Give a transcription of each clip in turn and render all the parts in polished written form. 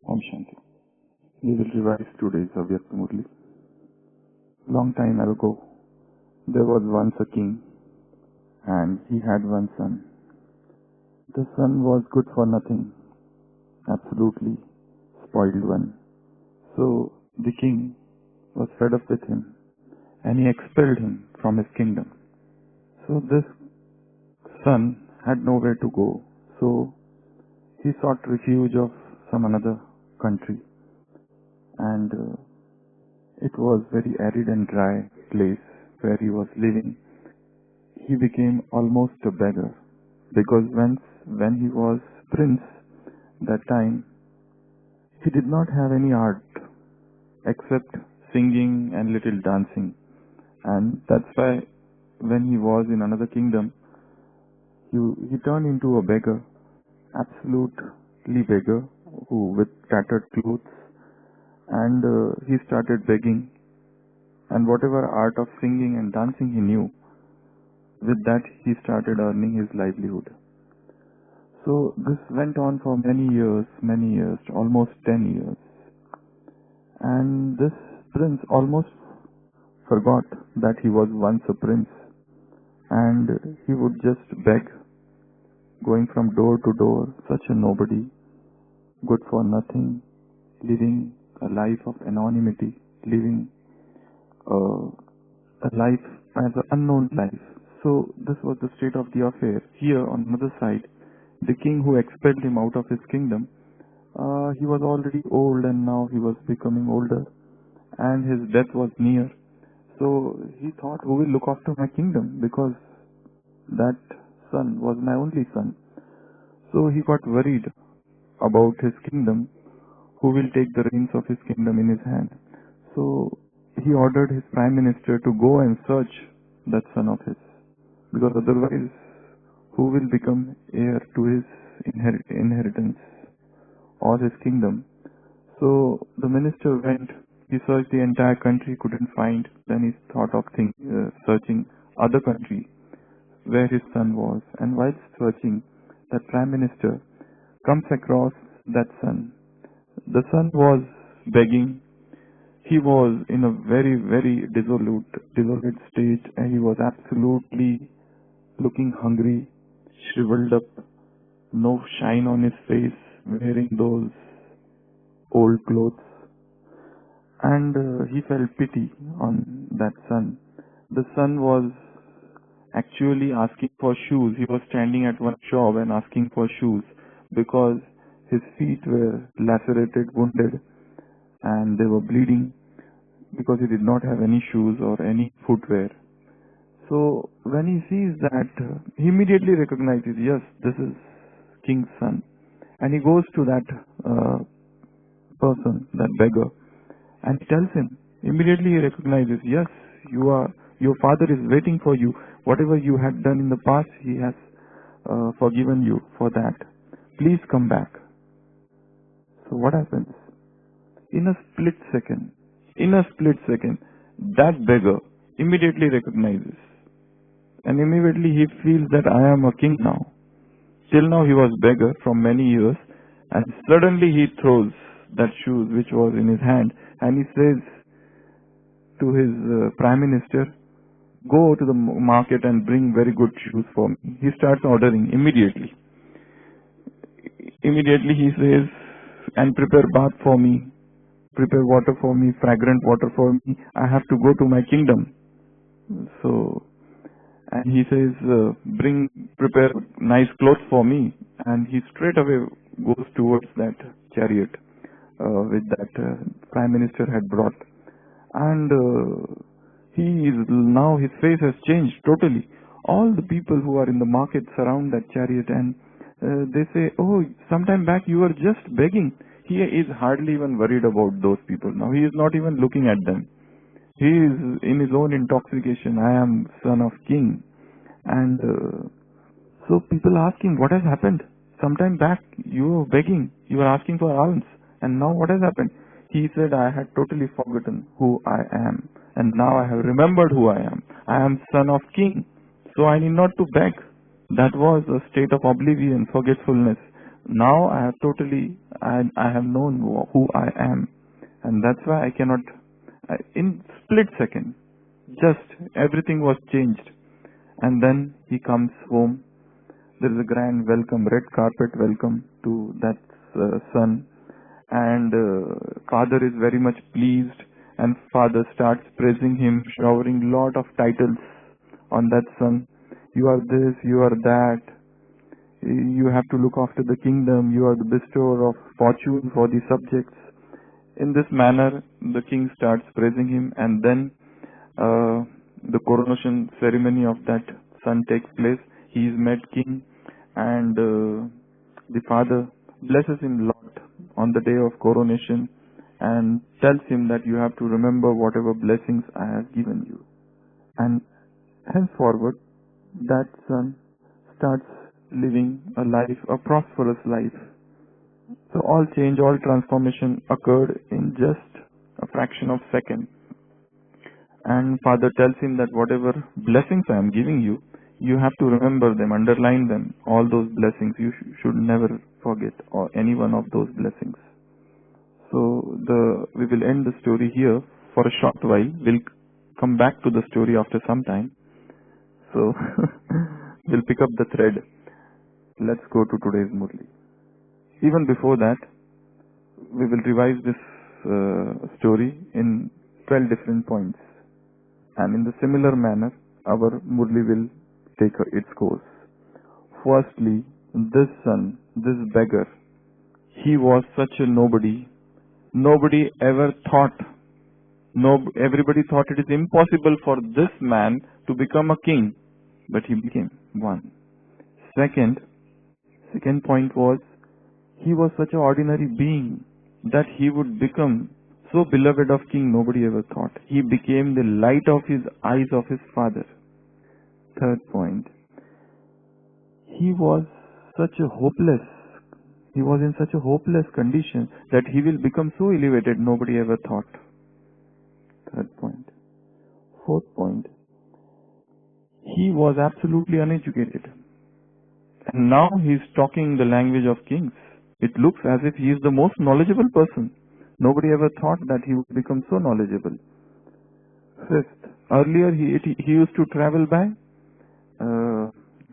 Om Shanti. We will revise today's Avyakta Murli. Long time ago, there was once a king, and he had one son. The son was good for nothing, absolutely spoiled one. So the king was fed up with him, and he expelled him from his kingdom. So this son had nowhere to go, so he sought refuge of some another country, and it was very arid and dry place where he was living. He became almost a beggar, because when he was prince, that time he did not have any art except singing and little dancing, and that's why when he was in another kingdom, he turned into a beggar, absolutely beggar, who with tattered clothes, and he started begging, and whatever art of singing and dancing he knew, with that he started earning his livelihood. So this went on for many years, almost 10 years, and this prince almost forgot that he was once a prince, and he would just beg, going from door to door, such a nobody, good for nothing, living a life of anonymity, living a life as an unknown life. So this was the state of the affair. Here on the other side, the king who expelled him out of his kingdom, he was already old, and now he was becoming older, and his death was near. So he thought, who will look after my kingdom, because that son was my only son. So he got worried about his kingdom, who will take the reins of his kingdom in his hand. So he ordered his prime minister to go and search that son of his, because otherwise who will become heir to his inheritance or his kingdom? So the minister went, he searched the entire country, couldn't find. Then he thought of searching other country where his son was, and while searching, that prime minister comes across that son. The son was begging. He was in a very, very desolate state, and he was absolutely looking hungry, shriveled up, no shine on his face, wearing those old clothes. And he felt pity on that son. The son was actually asking for shoes. He was standing at one shop and asking for shoes, because his feet were lacerated, wounded, and they were bleeding, because he did not have any shoes or any footwear. So when he sees that, he immediately recognizes, yes, this is king's son, and he goes to that person, that beggar, and he tells him. Immediately he recognizes, yes, your father is waiting for you. Whatever you had done in the past, he has forgiven you for that. Please come back. So what happens? In a split second, that beggar immediately recognizes, and immediately he feels that I am a king now. Till now he was beggar from many years, and suddenly he throws that shoes which was in his hand, and he says to his prime minister, go to the market and bring very good shoes for me. He starts ordering immediately. Immediately he says, and prepare bath for me, prepare water for me, fragrant water for me. I have to go to my kingdom. So, and he says, prepare nice clothes for me. And he straight away goes towards that chariot with that prime minister had brought. And now his face has changed totally. All the people who are in the market surround that chariot, and they say, oh, sometime back you were just begging. He is hardly even worried about those people. Now he is not even looking at them. He is in his own intoxication. I am son of king. And so people ask him, what has happened? Sometime back you were begging. You were asking for alms. And now what has happened? He said, I had totally forgotten who I am. And now I have remembered who I am. I am son of king. So I need not to beg. That was a state of oblivion, forgetfulness. Now I have known who I am, and that's why I cannot, in split second, just everything was changed. And then he comes home. There is a grand welcome, red carpet welcome to that son, and father is very much pleased, and father starts praising him, showering lot of titles on that son. You are this, you are that. You have to look after the kingdom. You are the bestower of fortune for the subjects. In this manner, the king starts praising him, and then the coronation ceremony of that son takes place. He is made king, and the father blesses him a lot on the day of coronation and tells him that you have to remember whatever blessings I have given you. And henceforward, that son starts living a prosperous life. So all change, all transformation occurred in just a fraction of a second. And father tells him that whatever blessings I am giving you, you have to remember them, underline them, all those blessings. You should never forget any one of those blessings. So we will end the story here for a short while. We'll come back to the story after some time. So we'll pick up the thread. Let's go to today's Murli. Even before that, we will revise this story in 12 different points. And in the similar manner, our Murli will take its course. Firstly, this son, this beggar, he was such a nobody. Nobody ever thought, everybody thought it is impossible for this man to become a king, but he became one. Second point was, he was such an ordinary being that he would become so beloved of king, nobody ever thought. He became the light of his eyes of his father. Third point, he was in such a hopeless condition that he will become so elevated, nobody ever thought. Third point. Fourth point, he was absolutely uneducated. And now he is talking the language of kings. It looks as if he is the most knowledgeable person. Nobody ever thought that he would become so knowledgeable. Fifth, earlier he used to travel by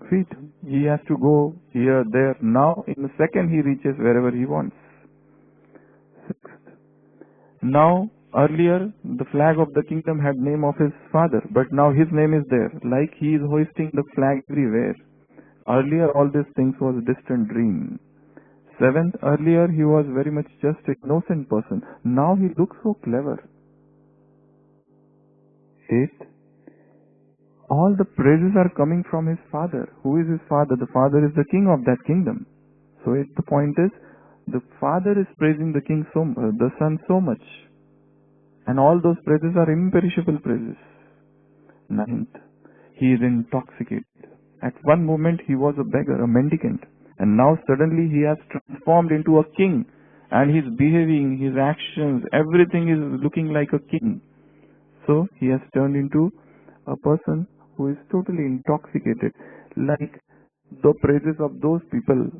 feet. He has to go here, there. Now, in a second, he reaches wherever he wants. Sixth, now, earlier, the flag of the kingdom had name of his father, but now his name is there. Like he is hoisting the flag everywhere. Earlier, all these things was a distant dream. Seventh, earlier he was very much just an innocent person. Now he looks so clever. Eighth, all the praises are coming from his father. Who is his father? The father is the king of that kingdom. So the point is, the father is praising the king the son so much. And all those praises are imperishable praises. Ninth, he is intoxicated. At one moment he was a beggar, a mendicant. And now suddenly he has transformed into a king. And his behaving, his actions, everything is looking like a king. So he has turned into a person who is totally intoxicated. Like the praises of those people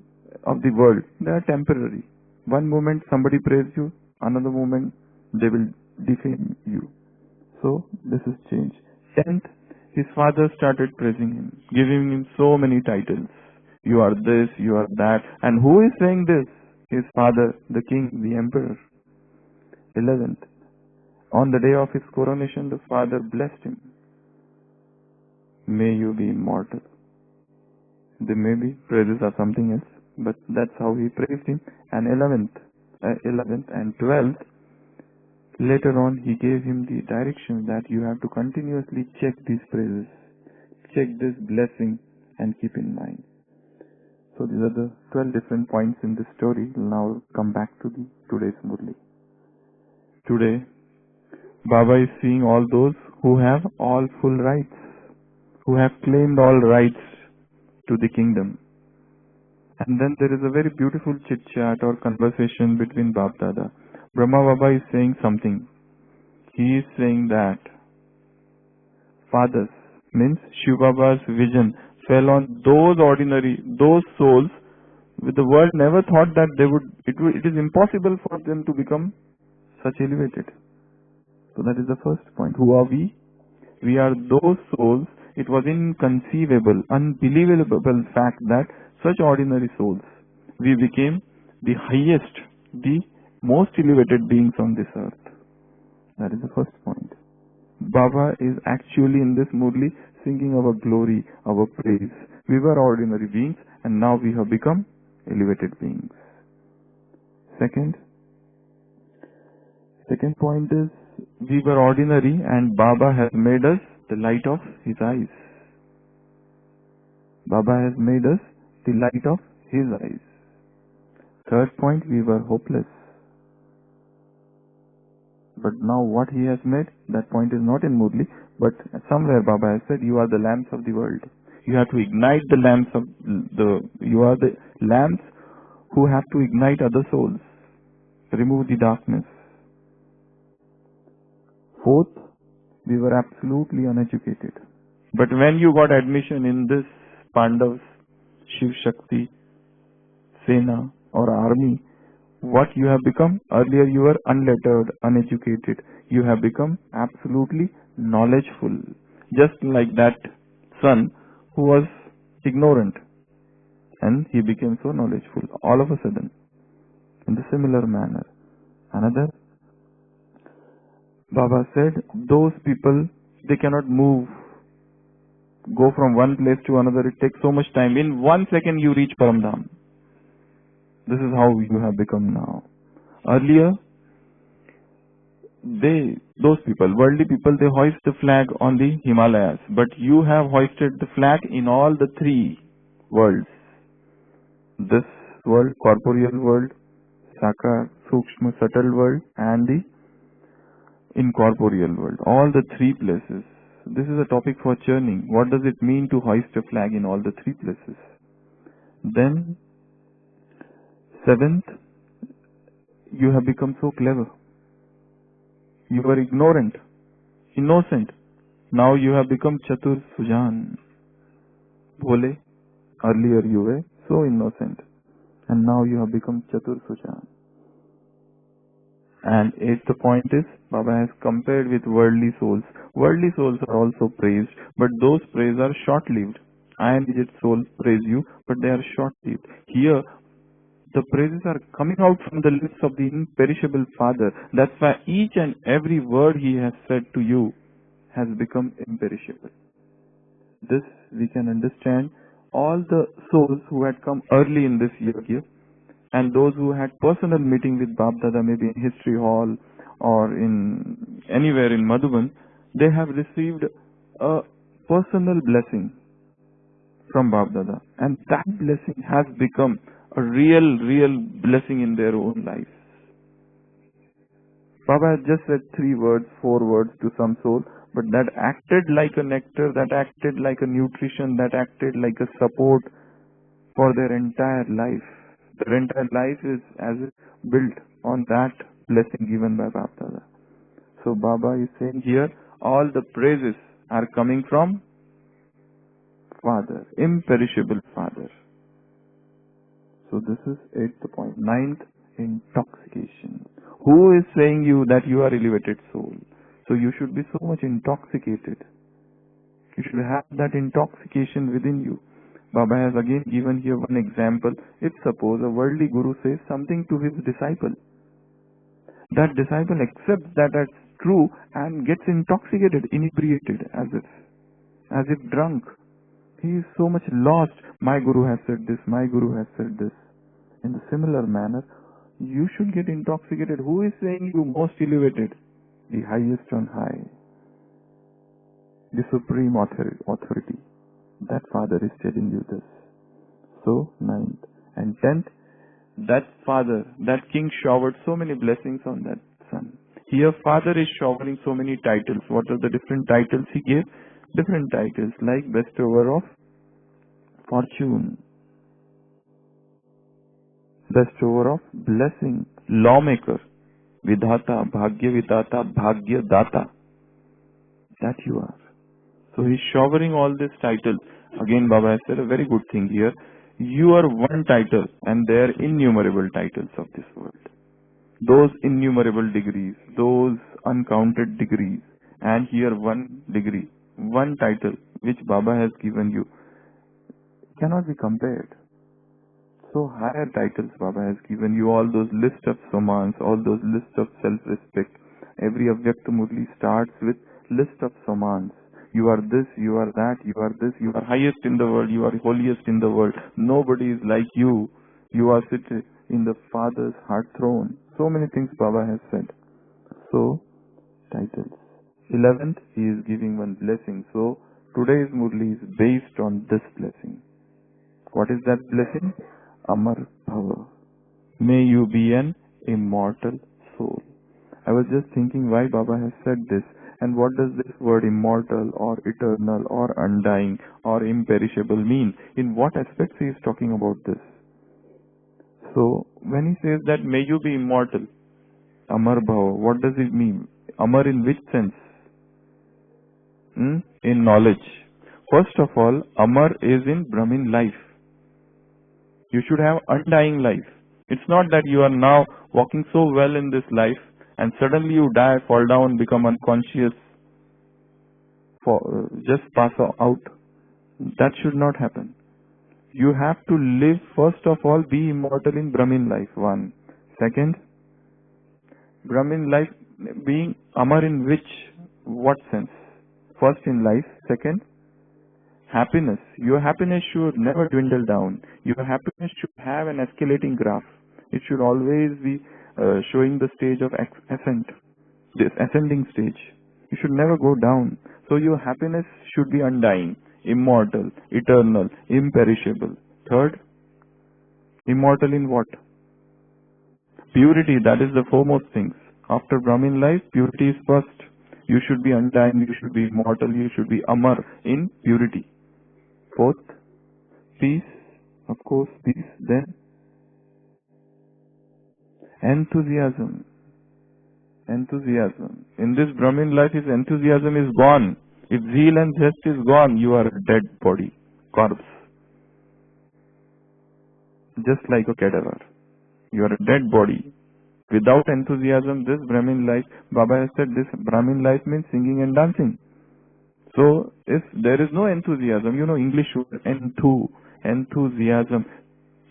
of the world, they are temporary. One moment somebody praises you, another moment they will defame you. So this is change. 10th, his father started praising him, giving him so many titles. You are this, you are that. And who is saying this? His father, the king, the emperor. 11th, on the day of his coronation, the father blessed him. May you be immortal. There may be praises or something else, but that's how he praised him. And 11th and 12th, later on he gave him the direction that you have to continuously check these praises, check this blessing and keep in mind. So these are the 12 different points in this story. Now come back to today's Murli. Today, Baba is seeing all those who have all full rights, who have claimed all rights to the kingdom. And then there is a very beautiful chit-chat or conversation between Bab Dada. Brahma Baba is saying something. He is saying that fathers, means Shiv Baba's vision fell on those souls The world never thought that it is impossible for them to become such elevated. So that is the first point. Who are we? We are those souls. It was inconceivable, unbelievable fact that such ordinary souls, we became the highest, the most elevated beings on this earth. That is the first point. Baba is actually in this Murli singing our glory, our praise. We were ordinary beings and now we have become elevated beings. Second point is, we were ordinary and Baba has made us the light of his eyes. Baba has made us the light of his eyes. Third point, we were hopeless. But now what he has made, that point is not in Murli, but somewhere Baba has said, you are the lamps of the world. You have to ignite the lamps of you are the lamps who have to ignite other souls, remove the darkness. Fourth, we were absolutely uneducated. But when you got admission in this Pandavas, Shiv Shakti, Sena or army, what you have become? Earlier you were unlettered, uneducated. You have become absolutely knowledgeful. Just like that son who was ignorant and he became so knowledgeful all of a sudden. In the similar manner. Another, Baba said, those people, they cannot move, go from one place to another. It takes so much time. In 1 second you reach Paramdham. This is how you have become now. Earlier, those people, worldly people, they hoist the flag on the Himalayas. But you have hoisted the flag in all the three worlds. This world, corporeal world, Sakar, Sukshma, subtle world, and the incorporeal world. All the three places. This is a topic for churning. What does it mean to hoist a flag in all the three places? Then, seventh, you have become so clever. You were ignorant, innocent. Now you have become Chatur Sujan. Bole, earlier you were so innocent. And now you have become Chatur Sujan. And eighth point is, Baba has compared with worldly souls. Worldly souls are also praised, but those praise are short-lived. I am Digit soul praise you, but they are short-lived. Here, the praises are coming out from the lips of the imperishable Father. That's why each and every word he has said to you has become imperishable. This we can understand. All the souls who had come early in this year and those who had personal meeting with Bab Dada, maybe in History Hall or in anywhere in Madhuban, they have received a personal blessing from Bab Dada. And that blessing has become a real blessing in their own lives. Baba has just said 3 words, 4 words to some soul, but that acted like a nectar, that acted like a nutrition, that acted like a support for their entire life. Their entire life is as built on that blessing given by Bab Dada. So Baba is saying here, all the praises are coming from Father, imperishable Father. So this is 8th point. 9th, intoxication. Who is saying you that you are elevated soul? So you should be so much intoxicated. You should have that intoxication within you. Baba has again given here one example. If suppose a worldly guru says something to his disciple, that disciple accepts that as true and gets intoxicated, inebriated, as if drunk. He is so much lost. My guru has said this, my guru has said this. In the similar manner, you should get intoxicated. Who is saying you most elevated? The highest on high. The supreme authority. That Father is telling you this. So, 9th. And 10th, that Father, that King showered so many blessings on that son. Here, Father is showering so many titles. What are the different titles he gave? Different titles like bestower of fortune, bestower of blessing, lawmaker, vidhata, bhagya vidhata, bhagya data. That you are. So he's showering all these titles. Again, Baba has said a very good thing here. You are one title and there are innumerable titles of this world. Those innumerable degrees, those uncounted degrees, and here one degree, one title which Baba has given you cannot be compared. So higher titles Baba has given you, all those list of samans, all those list of self-respect. Every Avyakta Murli starts with list of samans. You are this, you are that, you are this, you are highest in the world, you are holiest in the world. Nobody is like you. You are seated in the Father's heart throne. So many things Baba has said. So, titles. 11th, he is giving one blessing. So, today's Murli is based on this blessing. What is that blessing? Amar Bhava. May you be an immortal soul. I was just thinking why Baba has said this and what does this word immortal or eternal or undying or imperishable mean? In what aspects he is talking about this? So, when he says that may you be immortal, Amar Bhava, what does it mean? Amar in which sense? In knowledge. First of all, Amar is in Brahmin life. You should have undying life. It's not that you are now walking so well in this life and suddenly you die, fall down, become unconscious, just pass out. That should not happen. You have to live, first of all, be immortal in Brahmin life, one. Second, Brahmin life being Amar in what sense? First in life. Second, happiness. Your happiness should never dwindle down. Your happiness should have an escalating graph. It should always be showing the stage of ascent, this ascending stage. You should never go down. So your happiness should be undying, immortal, eternal, imperishable. Third, immortal in what? Purity, that is the foremost thing. After Brahmin life, purity is first. You should be undying, you should be immortal, you should be Amar in purity. Fourth, peace, of course, peace. Then, enthusiasm. Enthusiasm. In this Brahmin life, his enthusiasm is gone. If zeal and zest is gone, you are a dead body, corpse. Just like a cadaver. You are a dead body. Without enthusiasm, this Brahmin life, Baba has said this Brahmin life means singing and dancing. So, if there is no enthusiasm, English word enthusiasm.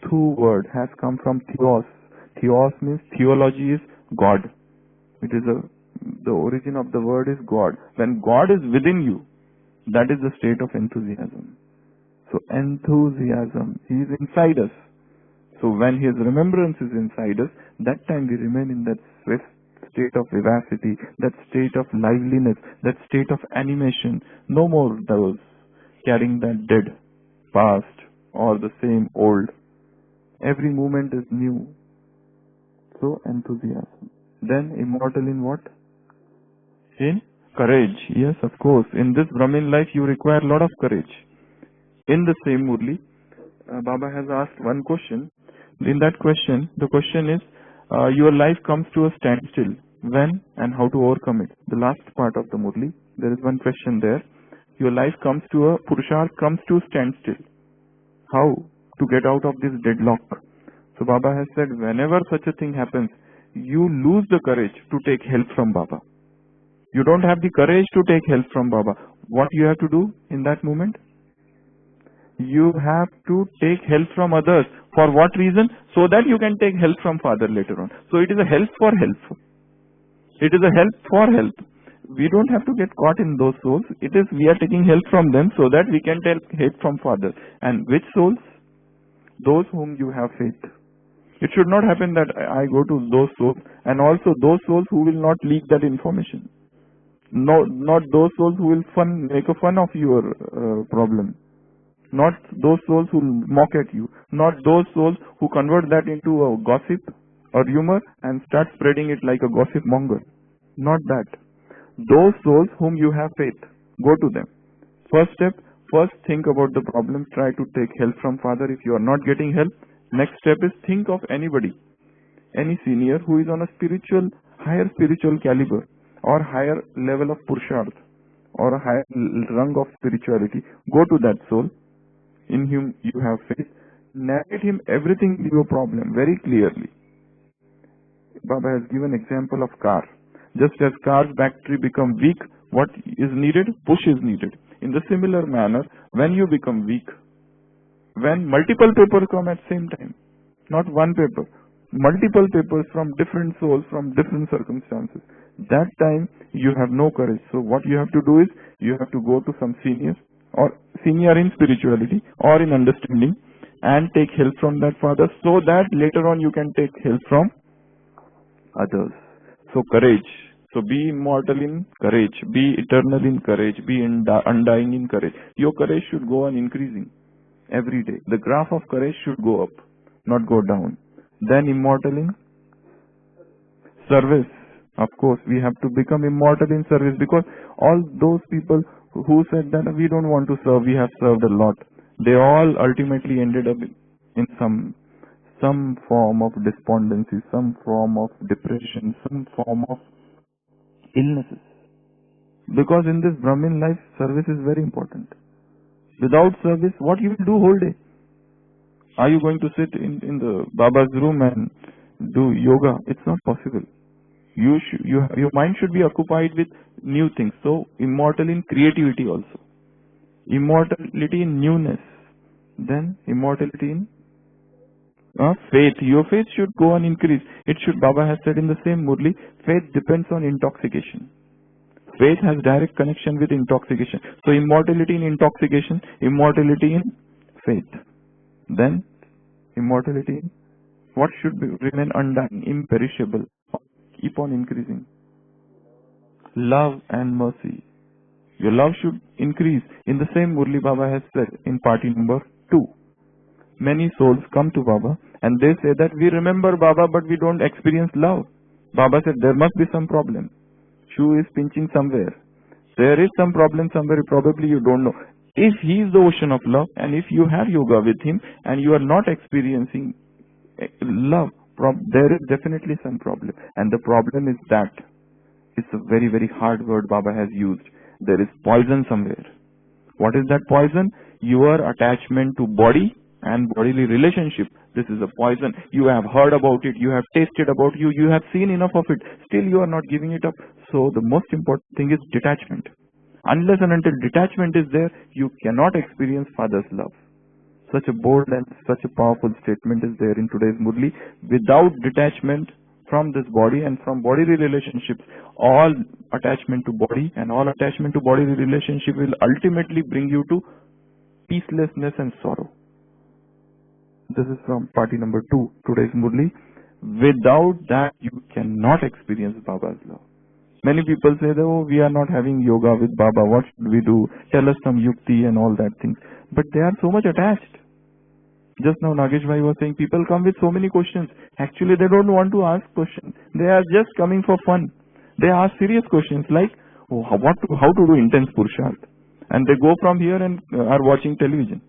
Thu word has come from theos. Theos means theology is God. It is the origin of the word is God. When God is within you, that is the state of enthusiasm. So, enthusiasm, he is inside us. So when his remembrance is inside us, that time we remain in that swift state of vivacity, that state of liveliness, that state of animation. No more those carrying that dead past or the same old. Every moment is new. So enthusiasm. Then immortal in what? In courage. Yes, of course. In this Brahmin life you require a lot of courage. In the same Murli, Baba has asked one question. In that question, the question is, your life comes to a standstill. When and how to overcome it? The last part of the Murli, there is one question there. Your life comes to a, Purusharth comes to a standstill. How to get out of this deadlock? So Baba has said, whenever such a thing happens, you lose the courage to take help from Baba. You don't have the courage to take help from Baba. What you have to do in that moment? You have to take help from others. For what reason? So that you can take help from Father later on. So it is a help for help. It is a help for help. We don't have to get caught in those souls. It is we are taking help from them so that we can take help from Father. And which souls? Those whom you have faith. It should not happen that I go to those souls and also those souls who will not leak that information. No, not those souls who will make a fun of your problem. Not those souls who mock at you. Not those souls who convert that into a gossip or rumor and start spreading it like a gossip monger. Not that. Those souls whom you have faith, go to them. First step, first think about the problem. Try to take help from Father. If you are not getting help, next step is think of anybody, any senior who is on a higher spiritual caliber or higher level of Purusharth or a higher rung of spirituality. Go to that soul in whom you have faith. narrate him everything your problem very clearly. Baba has given example of car. Just as car's battery become weak, what is needed? Push is needed. In the similar manner, when you become weak, when multiple papers come at same time, not one paper, multiple papers from different souls, from different circumstances, that time you have no courage. So what you have to do is, you have to go to some senior, or senior in spirituality or in understanding, and take help from that father, so that later on you can take help from others. So courage. So be immortal in courage, be eternal in courage, be undying in courage. Your courage should go on increasing every day. The graph of courage should go up, not go down. Then immortal in service. Of course, we have to become immortal in service, because all those people who said that we don't want to serve, we have served a lot, they all ultimately ended up in some form of despondency, some form of depression, some form of illnesses. Because in this Brahmin life, service is very important. Without service, what you will do whole day? Are you going to sit in the Baba's room and do yoga? It's not possible. Your mind should be occupied with new things. So, immortal in creativity also. Immortality in newness. Then, immortality in faith. Your faith should go on increase. It should, Baba has said in the same Murli, faith depends on intoxication. Faith has direct connection with intoxication. So, immortality in intoxication, immortality in faith. Then, immortality in what should remain undying, imperishable, keep on increasing. Love and mercy. Your love should increase. In the same Murli, Baba has said in party number 2. Many souls come to Baba and they say that we remember Baba but we don't experience love. Baba said there must be some problem. Shoe is pinching somewhere. There is some problem somewhere, probably you don't know. If he is the ocean of love and if you have yoga with him and you are not experiencing love, there is definitely some problem. And the problem is that, it's a very, very hard word Baba has used. There is poison somewhere. What is that poison? Your attachment to body and bodily relationship. This is a poison. You have heard about it, you have tasted about it, you have seen enough of it. Still you are not giving it up. So the most important thing is detachment. Unless and until detachment is there, you cannot experience Father's love. Such a bold and such a powerful statement is there in today's Murli. Without detachment from this body and from bodily relationships, all attachment to body and all attachment to bodily relationship will ultimately bring you to peacelessness and sorrow. This is from party number 2, today's Murli. Without that, you cannot experience Baba's love. Many people say that, oh, we are not having yoga with Baba, what should we do? Tell us some yukti and all that things. But they are so much attached. Just now Nagesh Bhai was saying people come with so many questions. Actually they don't want to ask questions. They are just coming for fun. They ask serious questions like, oh, how to do intense Purusharth. And they go from here and are watching television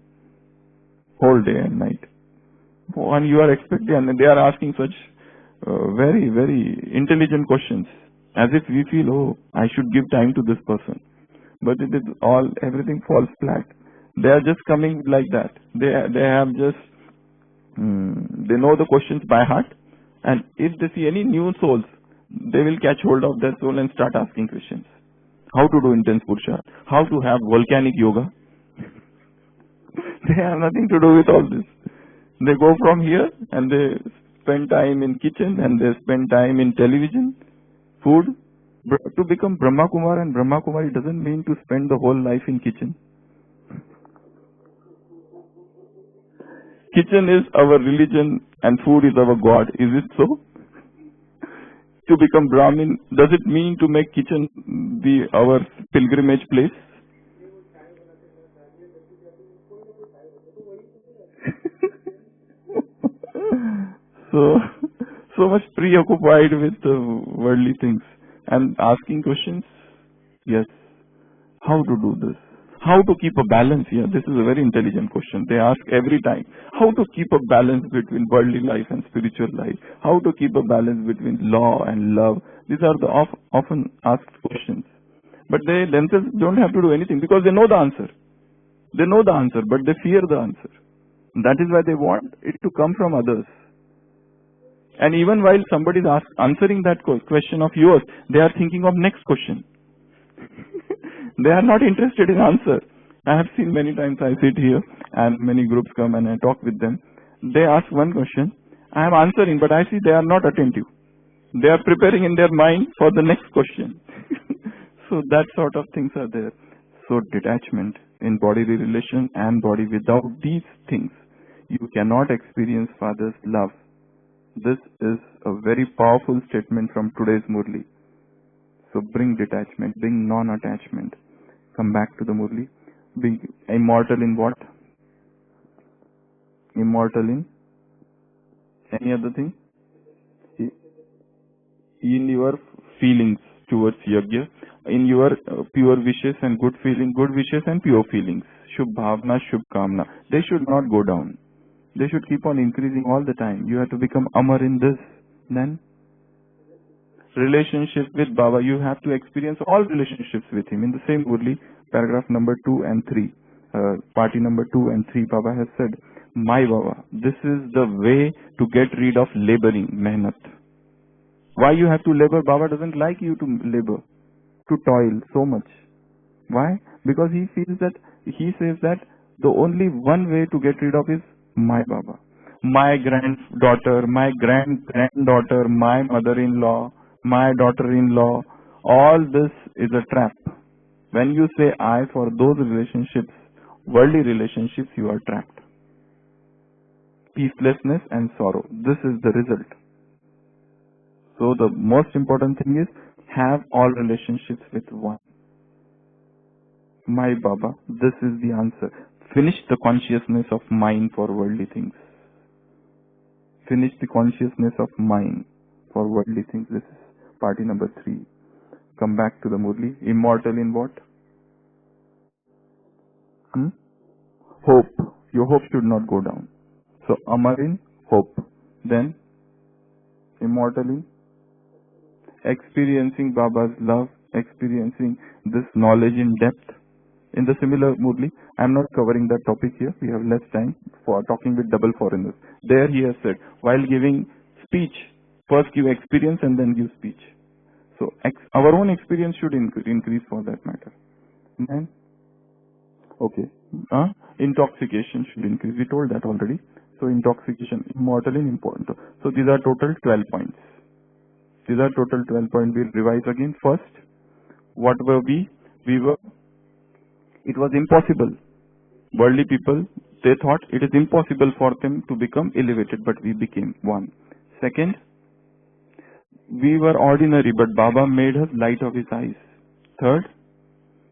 whole day and night. Oh, and you are expecting, and they are asking such very, very intelligent questions. As if we feel, oh, I should give time to this person. But it is all, everything falls flat. They are just coming like that. They have just, they know the questions by heart. And if they see any new souls, they will catch hold of that soul and start asking questions. How to do intense Purusha? How to have volcanic yoga? They have nothing to do with all this. They go from here and they spend time in kitchen and they spend time in television, food. To become Brahma Kumar and Brahma Kumari doesn't mean to spend the whole life in kitchen. Kitchen is our religion and food is our God. Is it so? To become Brahmin, does it mean to make kitchen our pilgrimage place? So much preoccupied with worldly things and asking questions. Yes. How to do this? How to keep a balance here? This is a very intelligent question. They ask every time. How to keep a balance between worldly life and spiritual life? How to keep a balance between law and love? These are the often asked questions. But they themselves don't have to do anything because they know the answer. They know the answer, but they fear the answer. That is why they want it to come from others. And even while somebody is answering that question of yours, they are thinking of next question. They are not interested in answer. I have seen many times. I sit here and many groups come and I talk with them. They ask one question. I am answering, but I see they are not attentive. They are preparing in their mind for the next question. So that sort of things are there. So detachment in bodily relation and body, without these things, you cannot experience Father's love. This is a very powerful statement from today's Murli. So bring detachment, bring non-attachment. Come back to the Murli. Be immortal in what? Immortal in any other thing? In your feelings towards Yajna, in your pure wishes and good feeling, good wishes and pure feelings. Shubh Bhavna, Shubh Kamna. They should not go down. They should keep on increasing all the time. You have to become Amar in this. Then relationship with Baba, you have to experience all relationships with him. In the same Murli, paragraph number 2 and 3, party number 2 and 3, Baba has said, my Baba, this is the way to get rid of laboring, mehnat. Why you have to labor? Baba doesn't like you to labor, to toil so much. Why? Because he feels that, he says that the only one way to get rid of is my Baba. My granddaughter, my granddaughter, my mother-in-law, my daughter-in-law, all this is a trap. When you say I for those relationships, worldly relationships, you are trapped. Peacelessness and sorrow. This is the result. So the most important thing is have all relationships with one. My Baba, this is the answer. Finish the consciousness of mind for worldly things. Finish the consciousness of mind for worldly things. This is party number 3. Come back to the Murli. Immortal in what? Hope. Your hope should not go down. So Amar in hope. Then immortal in experiencing Baba's love, experiencing this knowledge in depth. In the similar Murli, I am not covering that topic here. We have less time for talking with double foreigners. There he has said, while giving speech, first give experience and then give speech. So our own experience should increase for that matter. And okay, intoxication should increase. We told that already. So intoxication, immortal and important. So these are total 12 points. These are total 12 points. We'll revise again. First, what were we? It was impossible. Worldly people, they thought it is impossible for them to become elevated, but we became one. Second, we were ordinary, but Baba made us light of his eyes. Third,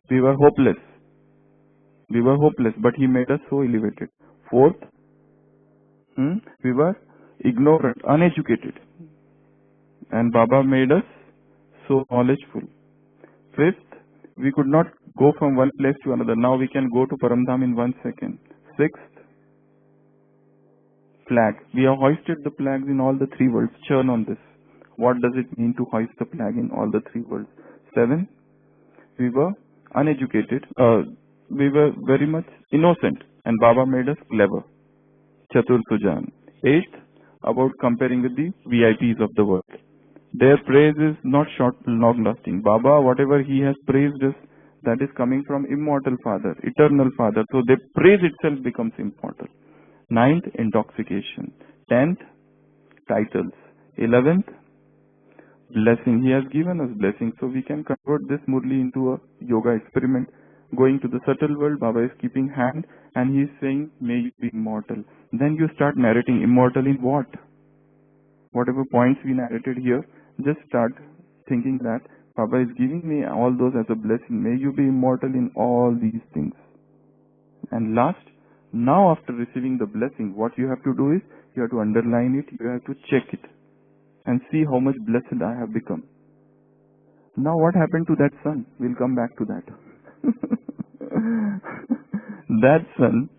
we were hopeless. We were hopeless, but he made us so elevated. Fourth, we were ignorant, uneducated, and Baba made us so knowledgeful. Fifth, we could not go from one place to another. Now we can go to Paramdham in 1 second. Sixth, flag. We have hoisted the flags in all the 3 worlds. Churn on this. What does it mean to hoist the flag in all the 3 worlds? 7, we were uneducated. We were very much innocent, and Baba made us clever. Chatur Sujan. 8th, about comparing with the VIPs of the world. Their praise is not short, long-lasting. Baba, whatever he has praised us, that is coming from immortal Father, eternal Father. So the praise itself becomes immortal. 9th, intoxication. 10th, titles. 11th, blessing. He has given us blessing. So we can convert this Murli into a yoga experiment. Going to the subtle world, Baba is keeping hand and he is saying, may you be immortal. Then you start narrating immortal in what? Whatever points we narrated here, just start thinking that Baba is giving me all those as a blessing. May you be immortal in all these things. And last, now after receiving the blessing, what you have to do is, you have to underline it, you have to check it and see how much blessed I have become. Now what happened to that son? We'll come back to that. That son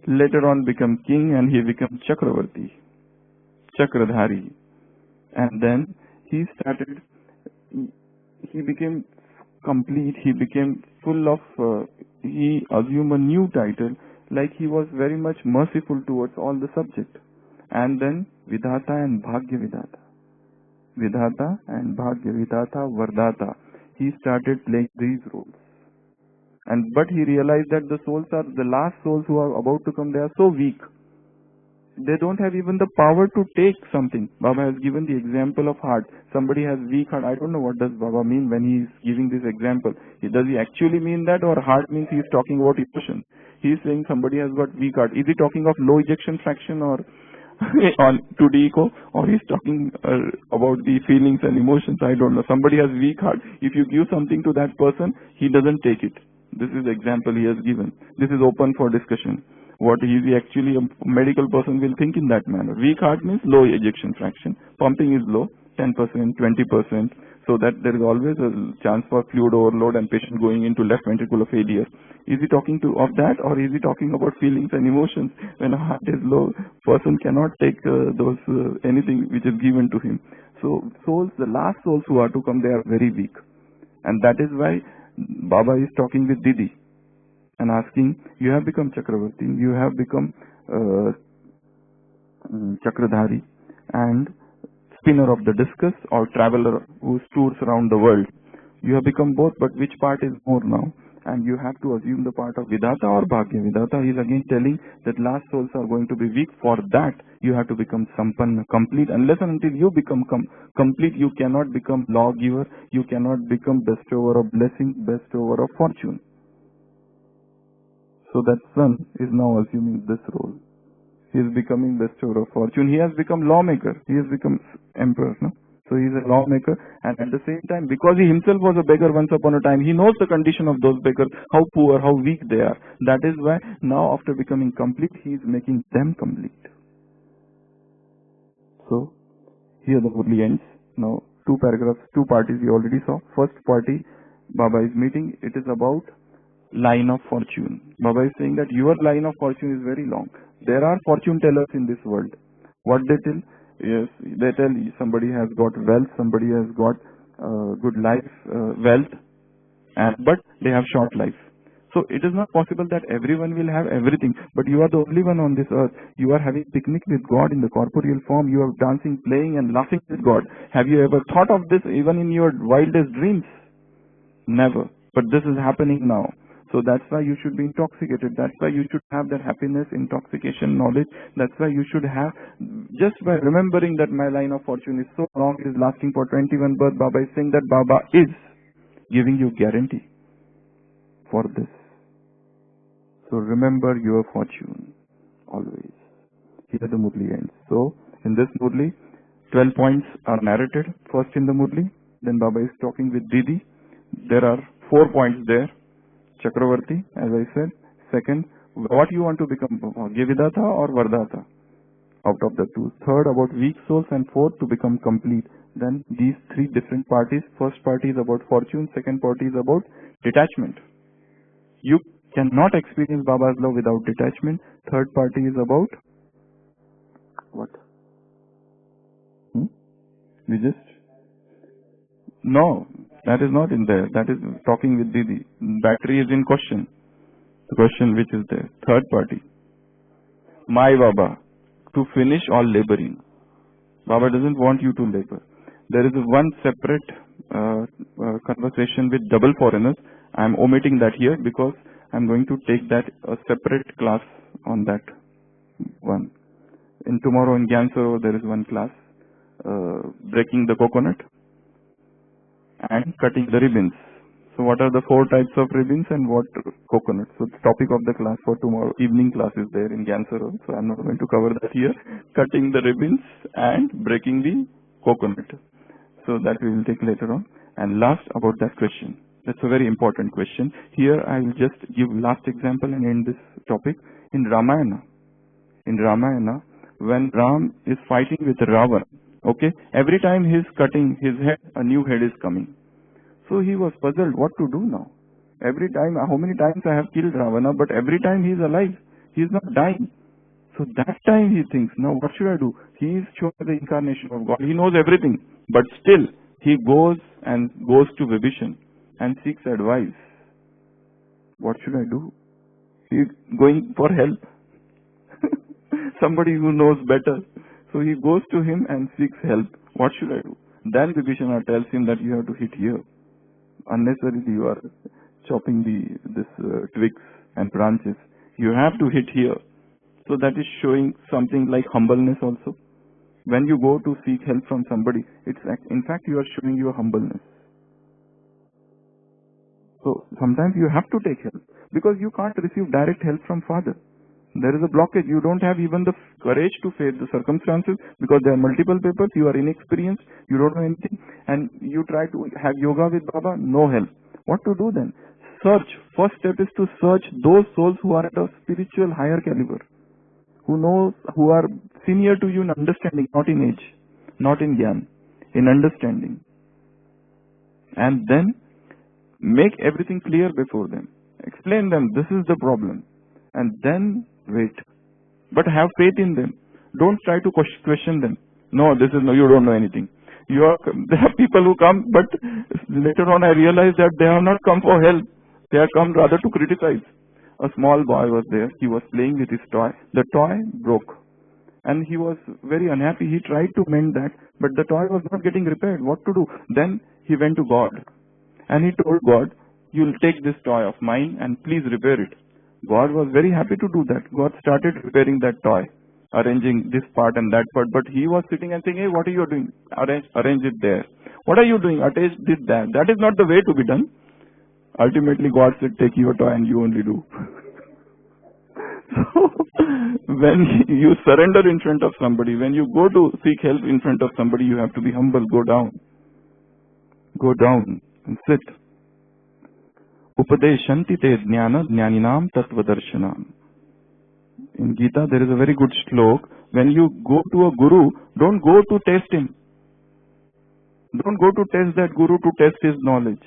later on became king and he became Chakravarti, Chakradhari. And then he became complete, he became full of, he assumed a new title like he was very much merciful towards all the subject. And then Vidhata and Bhagya Vidhata. Vidhata and Bhagya Vidhata Vardata. He started playing these roles. But he realized that the souls are, the last souls who are about to come, they are so weak. They don't have even the power to take something. Baba has given the example of heart. Somebody has weak heart. I don't know what does Baba mean when he is giving this example. Does he actually mean that, or heart means he is talking about emotion? He is saying somebody has got weak heart. Is he talking of low ejection fraction or on 2D echo, or he's talking about the feelings and emotions? I don't know. Somebody has weak heart. If you give something to that person, he doesn't take it. This is the example he has given. This is open for discussion. What is he actually, a medical person will think in that manner. Weak heart means low ejection fraction. Pumping is low, 10%, 20%, so that there is always a chance for fluid overload and patient going into left ventricular failure. Is he talking of that, or is he talking about feelings and emotions? When a heart is low, person cannot take anything which is given to him. So souls, the last souls who are to come, they are very weak. And that is why Baba is talking with Didi and asking, you have become Chakravarti, you have become Chakradhari and spinner of the discus or traveler who tours around the world. You have become both, but which part is more now? And you have to assume the part of Vidhata or Bhagya. Vidhata is again telling that last souls are going to be weak. For that, you have to become Sampanna, complete. Unless and until you become complete, you cannot become lawgiver, you cannot become bestower of blessing, bestower of fortune. So that son is now assuming this role. He is becoming bestower of fortune. He has become lawmaker. He has become emperor. No? So he is a lawmaker, and at the same time, because he himself was a beggar once upon a time, he knows the condition of those beggars, how poor, how weak they are. That is why now after becoming complete, he is making them complete. So here the Murli ends. Now two paragraphs, two parties we already saw. First party, Baba is meeting. It is about line of fortune. Baba is saying that your line of fortune is very long. There are fortune tellers in this world. What they tell? Yes, they tell somebody has got wealth, somebody has got good life, wealth, but they have short life. So it is not possible that everyone will have everything, but you are the only one on this earth. You are having picnic with God in the corporeal form. You are dancing, playing and laughing with God. Have you ever thought of this even in your wildest dreams? Never. But this is happening now. So that's why you should be intoxicated. That's why you should have that happiness, intoxication, knowledge. That's why you should have, just by remembering that my line of fortune is so long, it is lasting for 21 births, Baba is saying that Baba is giving you guarantee for this. So remember your fortune always. Here the Murli ends. So in this Murli, 12 points are narrated. First in the Murli, then Baba is talking with Didi. There are 4 points there. Chakravarti, as I said. Second, what you want to become, Vidhata or Vardata, out of the two. Third, about weak souls, and fourth, to become complete. Then these three different parties. First party is about fortune, second party is about detachment. You cannot experience Baba's love without detachment. Third party is about what? We just... No, that is not in there. That is talking with Didi. Battery is in question. The question which is there. Third party. My Baba, to finish all laboring. Baba doesn't want you to labor. There is one separate conversation with double foreigners. I am omitting that here because I am going to take that a separate class on that one. Tomorrow in Gyansaro there is one class, breaking the coconut and cutting the ribbons. So what are the 4 types of ribbons and what coconut? So the topic of the class for tomorrow evening class is there in Gyansaro. So I am not going to cover that here. Cutting the ribbons and breaking the coconut. So that we will take later on. And last, about that question. That's a very important question. Here I will just give last example and end this topic. In Ramayana, when Ram is fighting with Ravan, okay, every time he is cutting his head, a new head is coming. So he was puzzled what to do now. Every time, how many times I have killed Ravana, but every time he is alive, he is not dying. So that time he thinks, now what should I do? He is sure the incarnation of God. He knows everything, but still he goes to Vibhishan and seeks advice. What should I do? He's going for help. Somebody who knows better. So he goes to him and seeks help. What should I do? Then Vibhishana tells him that you have to hit here. Unnecessarily you are chopping this twigs and branches. You have to hit here. So that is showing something like humbleness also. When you go to seek help from somebody, in fact you are showing your humbleness. So sometimes you have to take help because you can't receive direct help from Father. There is a blockage. You don't have even the courage to face the circumstances because there are multiple papers. You are inexperienced. You don't know anything. And you try to have yoga with Baba. No help. What to do then? Search. First step is to search those souls who are at a spiritual higher caliber. Who are senior to you in understanding, not in age, not in Gyan, in understanding. And then make everything clear before them. Explain them, this is the problem. And then wait. But have faith in them. Don't try to question them. No, you don't know anything. There are people who come, but later on I realized that they have not come for help. They have come rather to criticize. A small boy was there. He was playing with his toy. The toy broke. And he was very unhappy. He tried to mend that, but the toy was not getting repaired. What to do? Then he went to God. And he told God, you'll take this toy of mine and please repair it. God was very happy to do that. God started repairing that toy, arranging this part and that part. But he was sitting and saying, hey, what are you doing? Arrange it there. What are you doing? Attach this, that. That is not the way to be done. Ultimately, God said, take your toy and you only do. So, when you surrender in front of somebody, when you go to seek help in front of somebody, you have to be humble. Go down. Go down and sit. Upadeshanti te jnana jnaninam tattva-darshanam. In Gita, there is a very good shlok. When you go to a guru, don't go to test him. Don't go to test that guru to test his knowledge.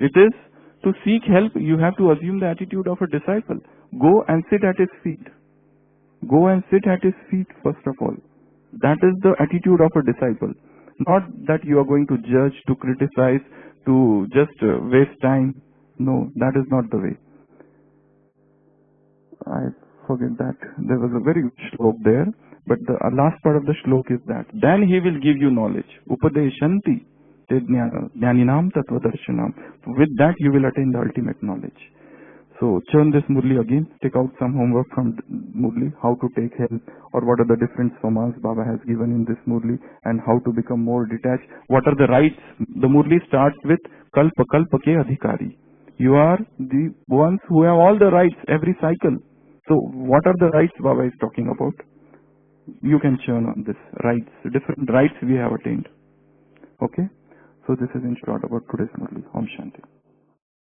It is to seek help, you have to assume the attitude of a disciple. Go and sit at his feet. Go and sit at his feet first of all. That is the attitude of a disciple. Not that you are going to judge, to criticize, to just waste time. No, that is not the way. I forget that. There was a very good shlok there, but the last part of the shlok is that. Then he will give you knowledge. Upadeshanti te jnaninam tattva-darshanam. With that you will attain the ultimate knowledge. So churn this Murli again. Take out some homework from Murli. How to take help, or what are the different somas Baba has given in this Murli, and how to become more detached. What are the rights? The Murli starts with Kalpa Kalpa ke Adhikari. You are the ones who have all the rights every cycle. So what are the rights Baba is talking about? You can churn on this. Rights. Different rights we have attained. Okay? So this is in short about today's Murli. Om Shanti.